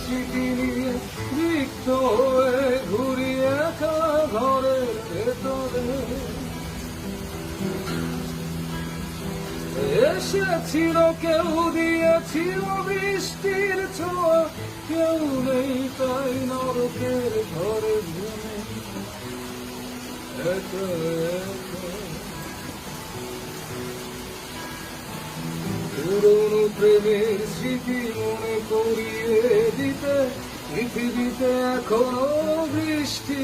স্মৃতি নিয়ে রিক্ত হয়ে ঘুরি একা ঘরের ভেতরে। এসেছিল কেউ, দিয়েছিল বৃষ্টির ছোঁয়া, কেউ নেই তাই নরকের ঘরে ঘুমে একা একা। পুরনো প্রেমের স্মৃতি মনে করিয়ে দিতে পৃথিবীতে এখনো বৃষ্টি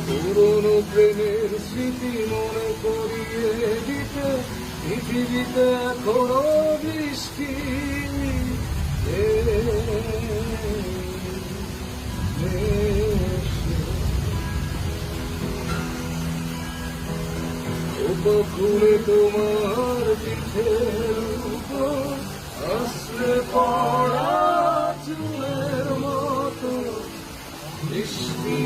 পুরনো প্রেমের স্মৃতি মনে করিয়ে দিতে পৃথিবীতে এখনো বৃষ্টি বকুলে তোমার পিঠের উপর আসলে পড়া চুলের মতো বৃষ্টি